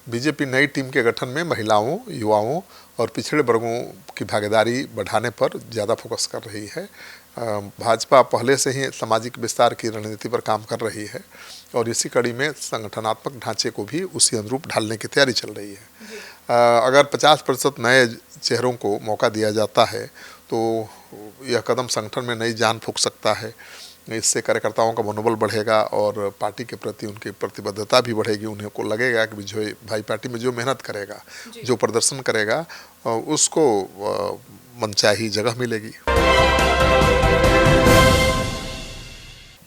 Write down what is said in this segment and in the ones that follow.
BJP नई team के गठन में महिलाओं, युवाओं और पिछड़े वर्गों की भागीदारी बढ़ाने पर ज़्यादा फोकस कर रही है। भाजपा पहले से ही सामाजिक विस्तार की रणनीति पर काम कर रही है और इसी कड़ी में संगठनात्मक ढांचे को भी उसी अनुरूप ढालने की तैयारी चल रही है। अगर 50% नए चेहरों को मौका दिया जाता है तो यह कदम संगठन में नई जान फूंक सकता है। इससे कार्यकर्ताओं का मनोबल बढ़ेगा और पार्टी के प्रति उनकी प्रतिबद्धता भी बढ़ेगी। उन्हें को लगेगा कि जो भाई पार्टी में जो मेहनत करेगा, जो प्रदर्शन करेगा, उसको मनचाही जगह मिलेगी।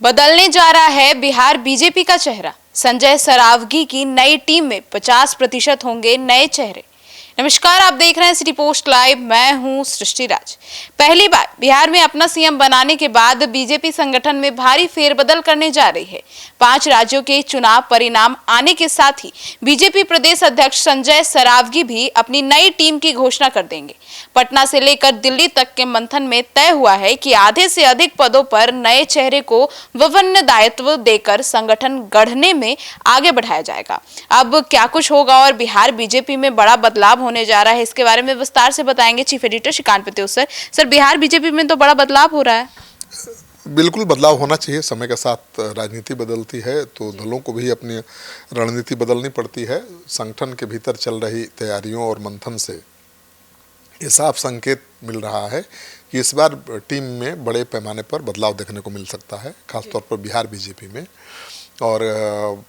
बदलने जा रहा है बिहार बीजेपी का चेहरा। संजय सरावगी की नई टीम में 50% होंगे नए चेहरे। नमस्कार, आप देख रहे हैं सिटी पोस्ट लाइव। मैं हूं सृष्टि राज। पहली बार बिहार में अपना सीएम बनाने के बाद बीजेपी संगठन में भारी फेरबदल करने जा रही है। 5 राज्यों के चुनाव परिणाम आने के साथ ही बीजेपी प्रदेश अध्यक्ष संजय सरावगी भी अपनी नई टीम की घोषणा कर देंगे। पटना से लेकर दिल्ली तक के मंथन में तय हुआ है कि आधे से अधिक पदों पर नए चेहरे को विभिन्न दायित्व देकर संगठन गढ़ने में आगे बढ़ाया जाएगा। अब क्या कुछ होगा और बिहार बीजेपी में बड़ा बदलाव होने जा रहा है, इसके बारे में विस्तार से बताएंगे chief editor Shrikant Patev sir. Sir, Bihar BJP में तो बड़ा बदलाव हो रहा है। बिल्कुल बदलाव होना चाहिए। समय के साथ राजनीति बदलती है तो दलों को भी अपनी रणनीति बदलनी पड़ती है। संगठन के भीतर चल रही तैयारियों और मंथन से ये साफ संकेत मिल रहा है कि इस बार टीम में बड़े पैमाने पर बदलाव देखने को मिल सकता है, खासतौर पर बिहार बीजेपी में। और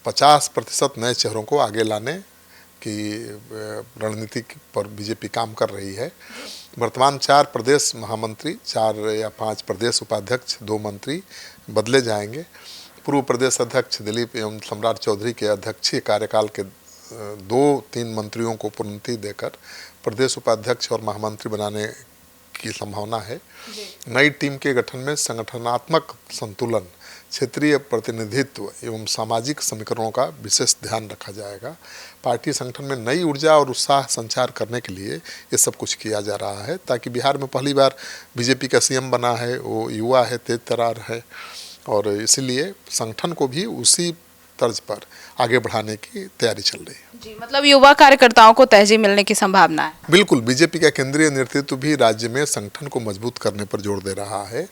50% नए चेहरों को आगे लाने की रणनीति पर बीजेपी काम कर रही है। वर्तमान 4 प्रदेश महामंत्री, 4 या 5 प्रदेश उपाध्यक्ष, 2 मंत्री बदले जाएंगे। पूर्व प्रदेश अध्यक्ष दिलीप एवं सम्राट चौधरी के अध्यक्षीय कार्यकाल के 2-3 मंत्रियों को प्रोन्नति देकर प्रदेश उपाध्यक्ष और महामंत्री बनाने की संभावना है। नई टीम के गठन में संगठनात्मक संतुलन, क्षेत्रीय प्रतिनिधित्व एवं सामाजिक समीकरणों का विशेष ध्यान रखा जाएगा। पार्टी संगठन में नई ऊर्जा और उत्साह संचार करने के लिए ये सब कुछ किया जा रहा है, ताकि बिहार में पहली बार बीजेपी का सीएम बना है, वो युवा है, तेज तर्रार है, और इसीलिए संगठन को भी उसी तर्ज पर आगे बढ़ाने की तैयारी चल रही है। जी, मतलब युवा कार्यकर्ताओं को तेजी मिलने की संभावना है। बिल्कुल, बीजेपी का केंद्रीय नेतृत्व भी राज्य में संगठन को मजबूत करने पर जोर दे रहा है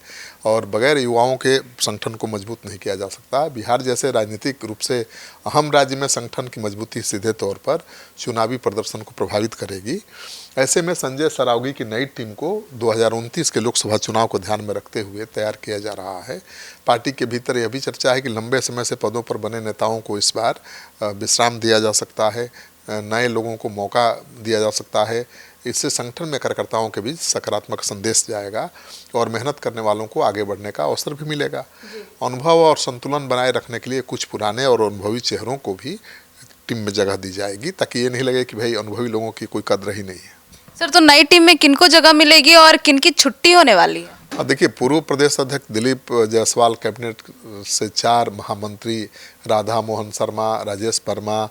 और बगैर युवाओं के संगठन को मजबूत नहीं किया जा सकता। बिहार जैसे राजनीतिक रूप से अहम राज्य में संगठन की मजबूती सीधे तौर पर चुनावी प्रदर्शन को प्रभावित करेगी। ऐसे में संजय सरावगी की नई टीम को 2029 के लोकसभा चुनाव को ध्यान में रखते हुए तैयार किया जा रहा है। पार्टी के भीतर यह भी चर्चा है कि लंबे समय से पदों पर बने नेताओं को इस बार विश्राम दिया जा सकता है, नए लोगों को मौका दिया जा सकता है। इससे संगठन में कार्यकर्ताओं के बीच सकारात्मक संदेश जाएगा और मेहनत करने वालों को आगे बढ़ने का अवसर भी मिलेगा। अनुभव और संतुलन बनाए रखने के लिए कुछ पुराने और अनुभवी चेहरों को भी टीम में जगह दी जाएगी, ताकि ये नहीं लगे कि भाई अनुभवी लोगों की कोई कद्र ही नहीं है। सर, तो नई टीम में किनको जगह मिलेगी और किनकी छुट्टी होने वाली है? देखिए, पूर्व प्रदेश अध्यक्ष दिलीप जायसवाल कैबिनेट से 4 महामंत्री राधा मोहन शर्मा, राजेश वर्मा,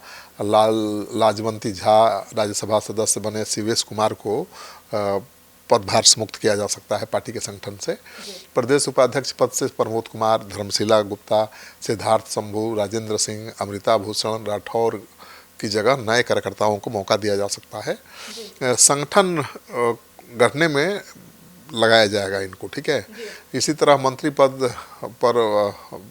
लाजवंती झा राज्यसभा सदस्य बने शिवेश कुमार को पदभार से मुक्त किया जा सकता है पार्टी के संगठन से। प्रदेश उपाध्यक्ष पद से प्रमोद कुमार, धर्मशिला गुप्ता, सिद्धार्थ शंभू, राजेंद्र सिंह, अमृता भूषण राठौर की जगह नए कार्यकर्ताओं को मौका दिया जा सकता है। संगठन गढ़ने में लगाया जाएगा इनको, ठीक है। इसी तरह मंत्री पद पर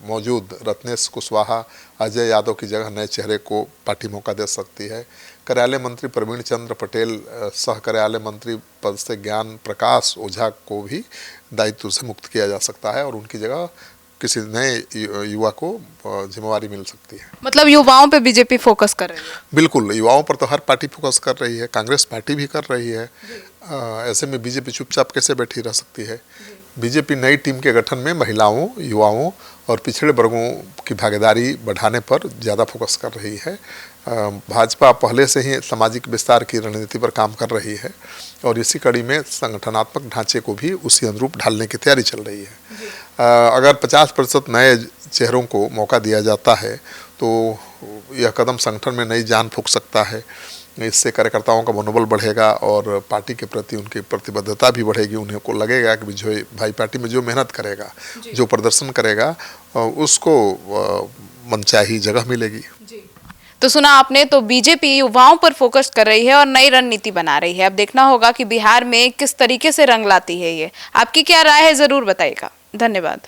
मौजूद रत्नेश कुशवाहा, अजय यादव की जगह नए चेहरे को पार्टी मौका दे सकती है। कार्यालय मंत्री प्रवीण चंद्र पटेल, सह कार्यालय मंत्री पद से ज्ञान प्रकाश ओझा को भी दायित्व से मुक्त किया जा सकता है और उनकी जगह किसी नए युवा को जिम्मेवारी मिल सकती है। मतलब युवाओं पे बीजेपी फोकस कर रही है। बिल्कुल, युवाओं पर तो हर पार्टी फोकस कर रही है, कांग्रेस पार्टी भी कर रही है। ऐसे में बीजेपी चुपचाप कैसे बैठी रह सकती है। बीजेपी नई टीम के गठन में महिलाओं, युवाओं और पिछड़े वर्गों की भागीदारी बढ़ाने पर ज़्यादा फोकस कर रही है। भाजपा पहले से ही सामाजिक विस्तार की रणनीति पर काम कर रही है और इसी कड़ी में संगठनात्मक ढांचे को भी उसी अनुरूप ढालने की तैयारी चल रही है। अगर 50% नए चेहरों को मौका दिया जाता है तो यह कदम संगठन में नई जान फूंक सकता है। इससे कार्यकर्ताओं का मनोबल बढ़ेगा और पार्टी के प्रति उनकी प्रतिबद्धता भी बढ़ेगी। उन्हें को लगेगा कि जो भाई पार्टी में जो मेहनत करेगा, जो प्रदर्शन करेगा, उसको मनचाही जगह मिलेगी। तो सुना आपने, तो बीजेपी युवाओं पर फोकस कर रही है और नई रणनीति बना रही है। अब देखना होगा कि बिहार में किस तरीके से रंग लाती है ये। आपकी क्या राय है, जरूर बताइएगा। धन्यवाद।